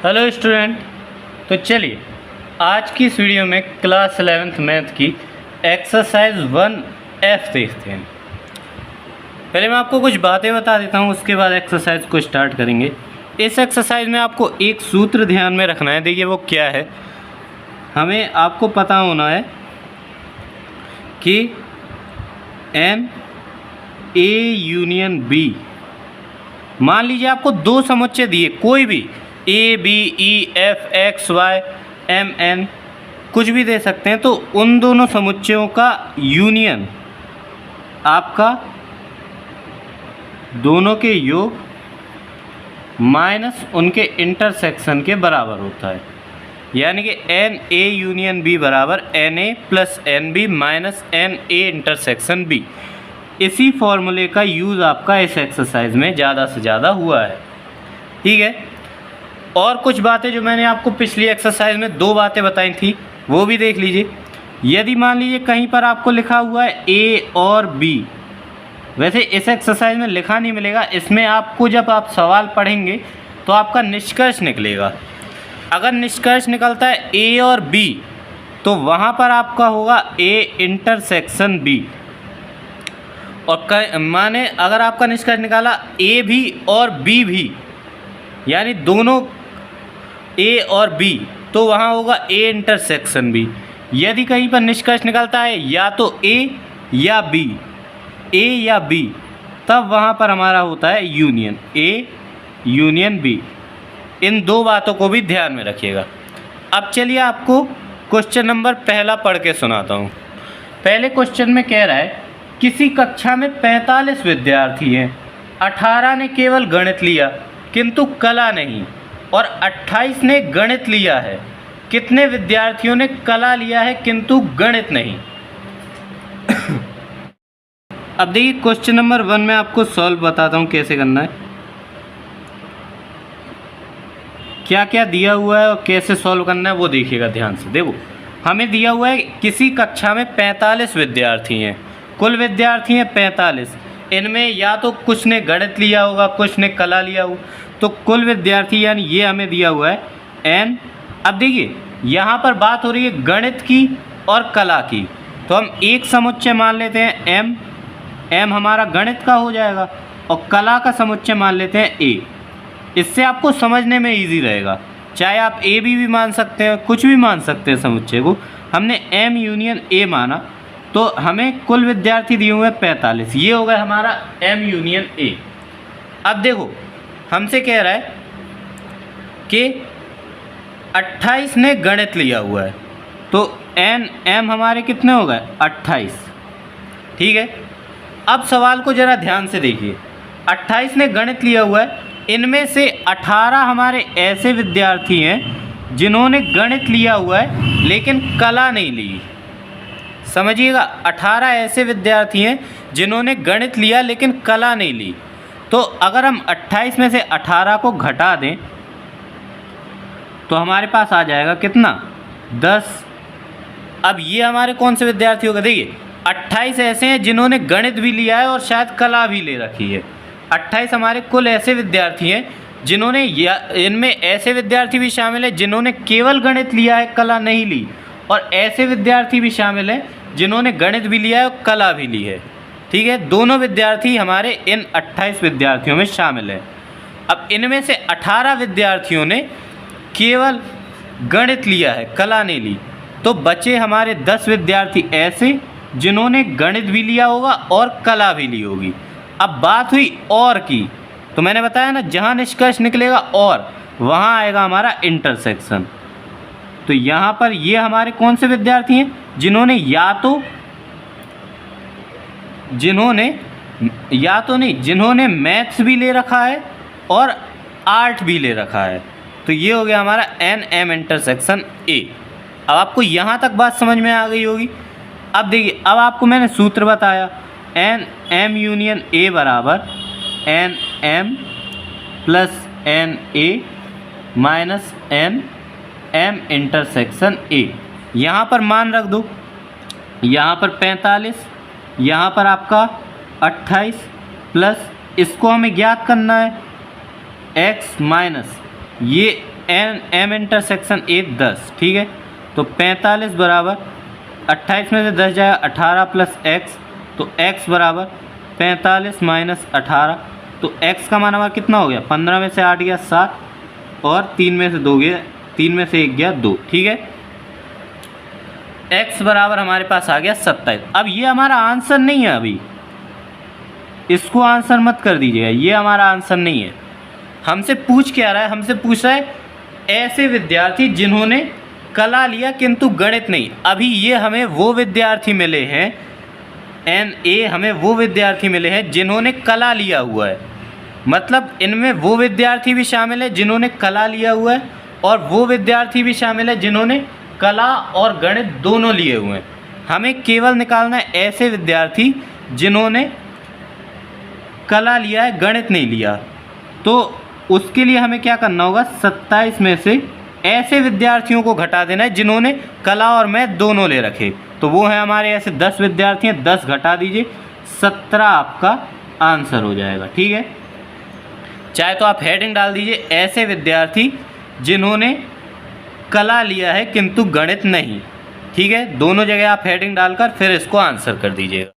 Hello student. तो चलिए आज की इस वीडियो में क्लास 11th मैथ की एक्सरसाइज 1F देखते हैं। पहले मैं आपको कुछ बातें बता देता हूँ, उसके बाद एक्सरसाइज को स्टार्ट करेंगे। इस एक्सरसाइज में आपको एक सूत्र ध्यान में रखना है। देखिए वो क्या है, हमें आपको पता होना है कि एन ए यूनियन बी, मान लीजिए आपको दो समुच्चय दिए, कोई भी A B E F X Y M N कुछ भी दे सकते हैं, तो उन दोनों समुच्चयों का यूनियन आपका दोनों के योग माइनस उनके इंटरसेक्शन के बराबर होता है। यानी कि एन ए यूनियन बी बराबर N A plus N B minus N A intersection B. इसी फॉर्मूले का यूज़ आपका इस एक्सरसाइज में ज़्यादा से ज़्यादा हुआ है। ठीक है, और कुछ बातें जो मैंने आपको पिछली एक्सरसाइज में दो बातें बताई थी वो भी देख लीजिए। यदि मान लीजिए कहीं पर आपको लिखा हुआ है ए और बी, वैसे इस एक्सरसाइज में लिखा नहीं मिलेगा, इसमें आपको जब आप सवाल पढ़ेंगे तो आपका निष्कर्ष निकलेगा। अगर निष्कर्ष निकलता है ए और बी तो वहाँ पर आपका होगा ए इंटरसेक्शन बी, और माने अगर आपका निष्कर्ष निकाला ए भी और बी भी, यानी दोनों ए और बी, तो वहाँ होगा ए इंटरसेक्शन बी। यदि कहीं पर निष्कर्ष निकलता है या तो ए या बी, तब वहाँ पर हमारा होता है यूनियन, ए यूनियन बी। इन दो बातों को भी ध्यान में रखिएगा। अब चलिए आपको क्वेश्चन नंबर पहला पढ़ के सुनाता हूँ। पहले क्वेश्चन में कह रहा है किसी कक्षा में 45 विद्यार्थी हैं, 18 ने केवल गणित लिया किंतु कला नहीं, और 28 ने गणित लिया है। कितने विद्यार्थियों ने कला लिया है किंतु गणित नहीं? अब देखिए क्वेश्चन नंबर 1 में आपको सॉल्व बताता हूँ कैसे करना है, क्या क्या दिया हुआ है और कैसे सॉल्व करना है वो देखिएगा ध्यान से। देखो हमें दिया हुआ है किसी कक्षा में 45 विद्यार्थी हैं, कुल विद्यार्थी हैं 45। इनमें या तो कुछ ने गणित लिया होगा, कुछ ने कला लिया होगा, तो कुल विद्यार्थी यानी ये हमें दिया हुआ है एन। अब देखिए यहाँ पर बात हो रही है गणित की और कला की, तो हम एक समुच्चय मान लेते हैं एम, एम हमारा गणित का हो जाएगा, और कला का समुच्चय मान लेते हैं ए। इससे आपको समझने में इजी रहेगा, चाहे आप ए भी मान सकते हैं, कुछ भी मान सकते हैं समुच्चय को। हमने एम यूनियन ए माना, तो हमें कुल विद्यार्थी दिए हुए 45, ये हो गया हमारा एम यूनियन ए। अब देखो हमसे कह रहा है कि 28 ने गणित लिया हुआ है, तो एन एम हमारे कितने हो गए 28। ठीक है, अब सवाल को ज़रा ध्यान से देखिए। 28 ने गणित लिया हुआ है, इनमें से 18 हमारे ऐसे विद्यार्थी हैं जिन्होंने गणित लिया हुआ है लेकिन कला नहीं ली। समझिएगा, 18 ऐसे विद्यार्थी हैं जिन्होंने गणित लिया लेकिन कला नहीं ली। तो अगर हम 28 में से 18 को घटा दें तो हमारे पास आ जाएगा कितना 10। अब ये हमारे कौन से विद्यार्थी होगा? देखिए 28 ऐसे हैं जिन्होंने गणित भी लिया है और शायद कला भी ले रखी है। 28 हमारे कुल ऐसे विद्यार्थी हैं जिन्होंने, इनमें ऐसे विद्यार्थी भी शामिल हैं जिन्होंने केवल गणित लिया है, कला नहीं ली, और ऐसे विद्यार्थी भी शामिल हैं जिन्होंने गणित भी लिया है और कला भी ली है। ठीक है, दोनों विद्यार्थी हमारे इन 28 विद्यार्थियों में शामिल हैं। अब इनमें से 18 विद्यार्थियों ने केवल गणित लिया है, कला नहीं ली, तो बचे हमारे 10 विद्यार्थी ऐसे जिन्होंने गणित भी लिया होगा और कला भी ली होगी। अब बात हुई और की, तो मैंने बताया ना जहाँ निष्कर्ष निकलेगा और वहाँ आएगा हमारा इंटरसेक्शन। तो यहाँ पर ये हमारे कौन से विद्यार्थी हैं जिन्होंने जिन्होंने मैथ्स भी ले रखा है और आर्ट भी ले रखा है। तो ये हो गया हमारा एन एम इंटरसेक्शन ए। अब आपको यहाँ तक बात समझ में आ गई होगी। अब देखिए, अब आपको मैंने सूत्र बताया, एन एम यूनियन ए बराबर N M plus N A minus N M intersection A. यहाँ पर मान रख दो, यहाँ पर 45, यहाँ पर आपका 28 प्लस इसको हमें ज्ञात करना है x माइनस ये एम इंटरसेक्शन ए 10, ठीक है। तो 45 बराबर 28 में से 10 जाएगा 18 प्लस एक्स, तो x बराबर 45 माइनस 18, तो x का मान हमारा कितना हो गया, 15 में से 8 गया 7 और 3 में से 2 गया, 3 में से 1 गया 2, ठीक है। x बराबर हमारे पास आ गया 27। अब ये हमारा आंसर नहीं है, अभी इसको आंसर मत कर दीजिएगा, ये हमारा आंसर नहीं है। हमसे पूछ क्या रहा है, हमसे पूछ रहा है ऐसे विद्यार्थी जिन्होंने कला लिया किंतु गणित नहीं। अभी ये हमें वो विद्यार्थी मिले हैं, NA हमें वो विद्यार्थी मिले हैं जिन्होंने कला लिया हुआ है, मतलब इनमें वो विद्यार्थी भी शामिल है जिन्होंने कला लिया हुआ है और वो विद्यार्थी भी शामिल है जिन्होंने कला और गणित दोनों लिए हुए हैं। हमें केवल निकालना है ऐसे विद्यार्थी जिन्होंने कला लिया है गणित नहीं लिया। तो उसके लिए हमें क्या करना होगा, 27 में से ऐसे विद्यार्थियों को घटा देना है जिन्होंने कला और मैथ दोनों ले रखे। तो वो है हमारे ऐसे 10 विद्यार्थी हैं, 10 घटा दीजिए, 17 आपका आंसर हो जाएगा, ठीक है। चाहे तो आप हेडिंग डाल दीजिए ऐसे विद्यार्थी जिन्होंने कला लिया है किंतु गणित नहीं, ठीक है। दोनों जगह आप हेडिंग डालकर फिर इसको आंसर कर दीजिएगा।